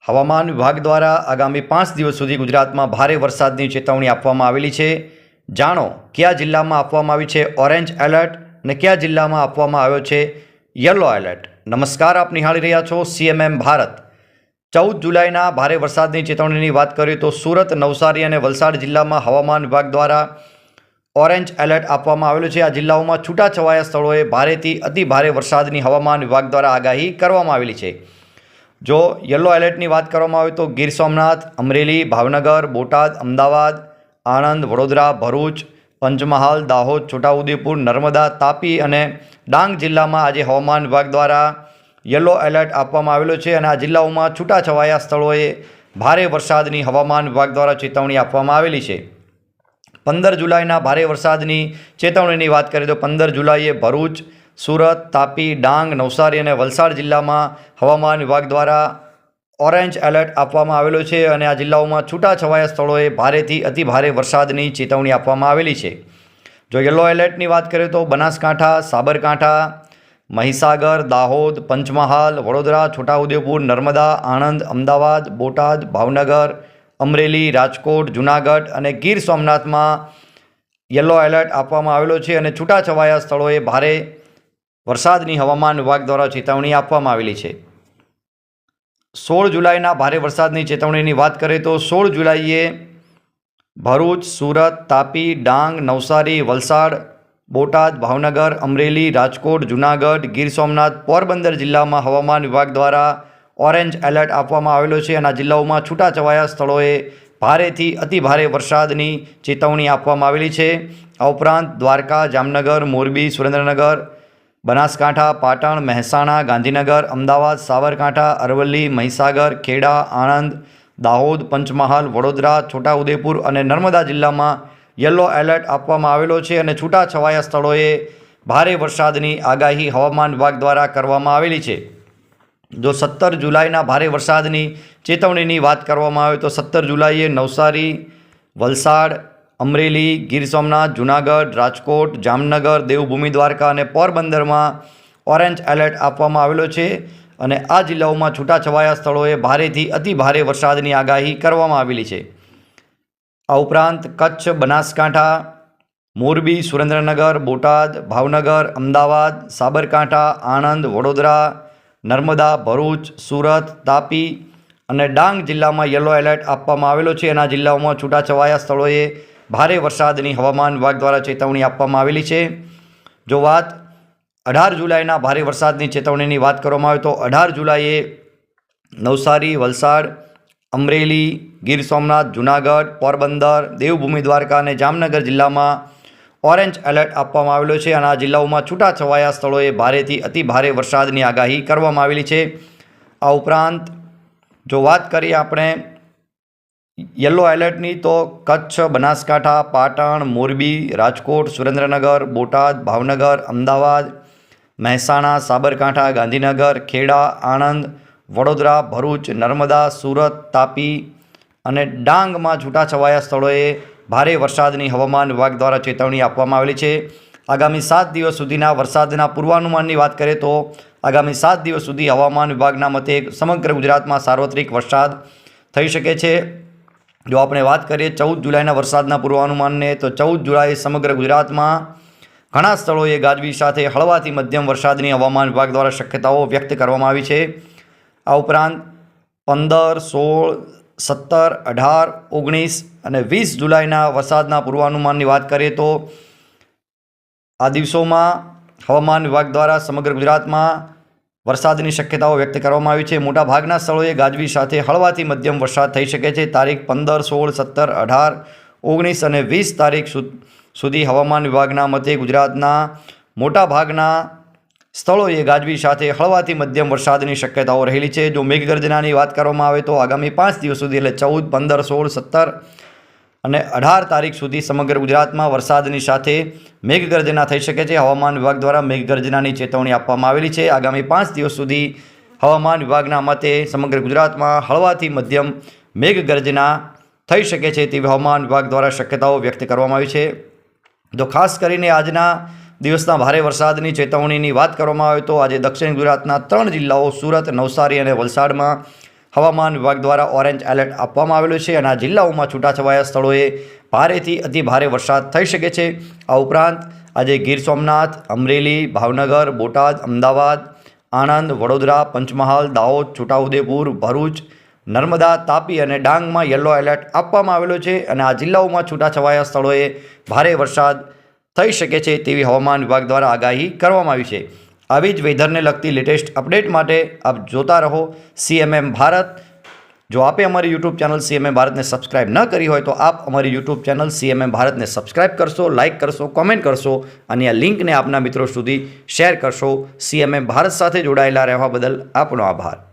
હવામાન વિભાગ દ્વારા આગામી 5 દિવસ સુધી ગુજરાતમાં ભારે વરસાદની ચેતવણી આપવામાં આવેલી છે। જાણો કયા જિલ્લામાં આપવામાં આવી છે ઓરેન્જ એલર્ટ અને કયા જિલ્લામાં આપવામાં આવ્યો છે યલો એલર્ટ। નમસ્કાર, આપ નિહાળી રહ્યા છો CMM ભારત। 14 જુલાઈના ભારે વરસાદની ચેતવણીની વાત કરીએ તો સુરત, નવસારી અને વલસાડ જિલ્લામાં હવામાન વિભાગ દ્વારા ઓરેન્જ એલર્ટ આપવામાં આવેલું છે। આ જિલ્લાઓમાં છૂટાછવાયા સ્થળોએ ભારેથી અતિ ભારે વરસાદની હવામાન વિભાગ દ્વારા આગાહી કરવામાં આવેલી છે। જો યલો એલર્ટની વાત કરવામાં આવે તો ગીર સોમનાથ, અમરેલી, ભાવનગર, બોટાદ, અમદાવાદ, આણંદ, વડોદરા, ભરૂચ, પંચમહાલ, દાહોદ, છોટાઉદેપુર, નર્મદા, તાપી અને ડાંગ જિલ્લામાં આજે હવામાન વિભાગ દ્વારા યલો એલર્ટ આપવામાં આવેલો છે અને આ જિલ્લાઓમાં છૂટાછવાયા સ્થળોએ ભારે વરસાદની હવામાન વિભાગ દ્વારા ચેતવણી આપવામાં આવેલી છે। 15 જુલાઈના ભારે વરસાદની ચેતવણીની વાત કરીએ તો 15 જુલાઈએ ભરૂચ, સુરત, તાપી, ડાંગ, નવસારી અને વલસાડ જિલ્લામાં હવામાન વિભાગ દ્વારા ઓરેન્જ એલર્ટ આપવામાં આવેલો છે અને આ જિલ્લાઓમાં છૂટાછવાયા સ્થળોએ ભારેથી અતિ ભારે વરસાદની ચેતવણી આપવામાં આવેલી છે। જો યલો એલર્ટની વાત કરીએ તો બનાસકાંઠા, સાબરકાંઠા, મહીસાગર, દાહોદ, પંચમહાલ, વડોદરા, છોટાઉદેપુર, નર્મદા, આણંદ, અમદાવાદ, બોટાદ, ભાવનગર, અમરેલી, રાજકોટ, જૂનાગઢ અને ગીર સોમનાથમાં યલો એલર્ટ આપવામાં આવેલો છે અને છૂટાછવાયા સ્થળોએ ભારે વરસાદની હવામાન વિભાગ દ્વારા ચેતવણી આપવામાં આવેલી છે। 16 જુલાઈના ભારે વરસાદની ચેતવણીની વાત કરીએ તો 16 જુલાઈએ ભરૂચ, સુરત, તાપી, ડાંગ, નવસારી, વલસાડ, બોટાદ, ભાવનગર, અમરેલી, રાજકોટ, જૂનાગઢ, ગીર સોમનાથ, પોરબંદર જિલ્લામાં હવામાન વિભાગ દ્વારા ઓરેન્જ એલર્ટ આપવામાં આવેલો છે અને આ જિલ્લાઓમાં છૂટાછવાયા સ્થળોએ ભારેથી અતિ ભારે વરસાદની ચેતવણી આપવામાં આવેલી છે। આ ઉપરાંત દ્વારકા, જામનગર, મોરબી, સુરેન્દ્રનગર, બનાસકાંઠા, પાટણ, મહેસાણા, ગાંધીનગર, અમદાવાદ, સાબરકાંઠા, અરવલ્લી, મહીસાગર, ખેડા, આણંદ, દાહોદ, પંચમહાલ, વડોદરા, છોટાઉદેપુર અને નર્મદા જિલ્લામાં યલો એલર્ટ આપવામાં આવેલો છે અને છૂટાછવાયા સ્થળોએ ભારે વરસાદની આગાહી હવામાન વિભાગ દ્વારા કરવામાં આવેલી છે। જો 17 જુલાઈના ભારે વરસાદની ચેતવણીની વાત કરવામાં આવે તો 17 જુલાઈએ નવસારી, વલસાડ, અમરેલી, ગીર સોમનાથ, જૂનાગઢ, રાજકોટ, જામનગર, દેવભૂમિ દ્વારકા અને પોરબંદરમાં ઓરેન્જ એલર્ટ આપવામાં આવેલો છે અને આ જિલ્લાઓમાં છૂટાછવાયા સ્થળોએ ભારેથી અતિ ભારે વરસાદની આગાહી કરવામાં આવેલી છે। આ ઉપરાંત કચ્છ, બનાસકાંઠા, મોરબી, સુરેન્દ્રનગર, બોટાદ, ભાવનગર, અમદાવાદ, સાબરકાંઠા, આણંદ, વડોદરા, નર્મદા, ભરૂચ, સુરત, તાપી અને ડાંગ જિલ્લામાં યલો એલર્ટ આપવામાં આવેલો છે અને આ જિલ્લાઓમાં છૂટાછવાયા સ્થળોએ ભારે વરસાદની હવામાન વિભાગ દ્વારા ચેતવણી આપવામાં આવેલી છે। જો વાત 18 જુલાઈના ભારે વરસાદની ચેતવણીની વાત કરવામાં આવે તો 18 જુલાઈએ નવસારી, વલસાડ, અમરેલી, ગીર સોમનાથ, જૂનાગઢ, પોરબંદર, દેવભૂમિ દ્વારકા અને જામનગર જિલ્લામાં ઓરેન્જ એલર્ટ આપવામાં આવેલો છે અને આ જિલ્લાઓમાં છૂટાછવાયા સ્થળોએ ભારેથી અતિ ભારે વરસાદની આગાહી કરવામાં આવેલી છે। આ ઉપરાંત જો વાત કરીએ આપણે યલો એલર્ટની તો કચ્છ, બનાસકાંઠા, પાટણ, મોરબી, રાજકોટ, સુરેન્દ્રનગર, બોટાદ, ભાવનગર, અમદાવાદ, મહેસાણા, સાબરકાંઠા, ગાંધીનગર, ખેડા, આણંદ, વડોદરા, ભરૂચ, નર્મદા, સુરત, તાપી અને ડાંગમાં છૂટાછવાયા સ્થળોએ ભારે વરસાદની હવામાન વિભાગ દ્વારા ચેતવણી આપવામાં આવેલી છે। આગામી 7 દિવસ સુધીના વરસાદના પૂર્વાનુમાનની વાત કરીએ તો આગામી 7 દિવસ સુધી હવામાન વિભાગના મતે સમગ્ર ગુજરાતમાં સાર્વત્રિક વરસાદ થઈ શકે છે। જો આપણે વાત કરીએ 14 જુલાઈના વરસાદના પૂર્વાનુમાનને તો 14 જુલાઈએ સમગ્ર ગુજરાતમાં ઘણા સ્થળોએ ગાજવીજ સાથે હળવાથી મધ્યમ વરસાદની હવામાન વિભાગ દ્વારા શક્યતાઓ વ્યક્ત કરવામાં આવી છે। આ ઉપરાંત 15, 16, 17, 18, 19 અને 20 જુલાઈના વરસાદના પૂર્વાનુમાનની વાત કરીએ તો આ દિવસોમાં હવામાન વિભાગ દ્વારા સમગ્ર ગુજરાતમાં વરસાદની શક્યતાઓ વ્યક્ત કરવામાં આવી છે। મોટાભાગના સ્થળોએ ગાજવીજ સાથે હળવાથી મધ્યમ વરસાદ થઈ શકે છે। તારીખ 15, 16, 17, 18, 19 અને 20 તારીખ સુધી હવામાન વિભાગના મતે ગુજરાતના મોટાભાગના સ્થળોએ ગાજવીજ સાથે હળવાથી મધ્યમ વરસાદની શક્યતાઓ રહેલી છે। જો મેઘગર્જનાની વાત કરવામાં આવે તો આગામી 5 દિવસ સુધી એટલે 14, 15, 16, 17 અને 18 તારીખ સુધી સમગ્ર ગુજરાતમાં વરસાદની સાથે મેઘગર્જના થઈ શકે છે। હવામાન વિભાગ દ્વારા મેઘગર્જનાની ચેતવણી આપવામાં આવેલી છે। આગામી 5 દિવસ સુધી હવામાન વિભાગના મતે સમગ્ર ગુજરાતમાં હળવાથી મધ્યમ મેઘગર્જના થઈ શકે છે તેવી હવામાન વિભાગ દ્વારા શક્યતાઓ વ્યક્ત કરવામાં આવી છે। તો ખાસ કરીને આજના દિવસના ભારે વરસાદની ચેતવણીની વાત કરવામાં આવે તો આજે દક્ષિણ ગુજરાતના 3 જિલ્લાઓ સુરત, નવસારી અને વલસાડમાં હવામાન વિભાગ દ્વારા ઓરેન્જ એલર્ટ આપવામાં આવેલું છે અને આ જિલ્લાઓમાં છૂટાછવાયા સ્થળોએ ભારેથી અતિ ભારે વરસાદ થઈ શકે છે. આ ઉપરાંત આજે ગીર સોમનાથ, અમરેલી, ભાવનગર, બોટાદ, અમદાવાદ, આણંદ, વડોદરા, પંચમહાલ, દાહોદ, છોટાઉદેપુર, ભરૂચ, નર્મદા, તાપી અને ડાંગમાં યલો એલર્ટ આપવામાં આવેલો છે અને આ જિલ્લાઓમાં છૂટાછવાયા સ્થળોએ ભારે વરસાદ થઈ શકે છે તેવી હવામાન વિભાગ દ્વારા આગાહી કરવામાં આવી છે. આવી જ વેધરને લગતી લેટેસ્ટ અપડેટ માટે આપ જોતા રહો CMM ભારત. જો આપે અમારી યુટ્યુબ ચેનલ CMM ભારતને સબસ્ક્રાઇબ ન કરી હોય તો આપ અમારી યુટ્યુબ ચેનલ CMM ભારતને સબસ્ક્રાઇબ કરશો, લાઇક કરશો, કોમેન્ટ કરશો અને આ લિંકને આપના મિત્રો સુધી શેર કરશો. CMM ભારત સાથે જોડાયેલા રહેવા બદલ આપનો આભાર.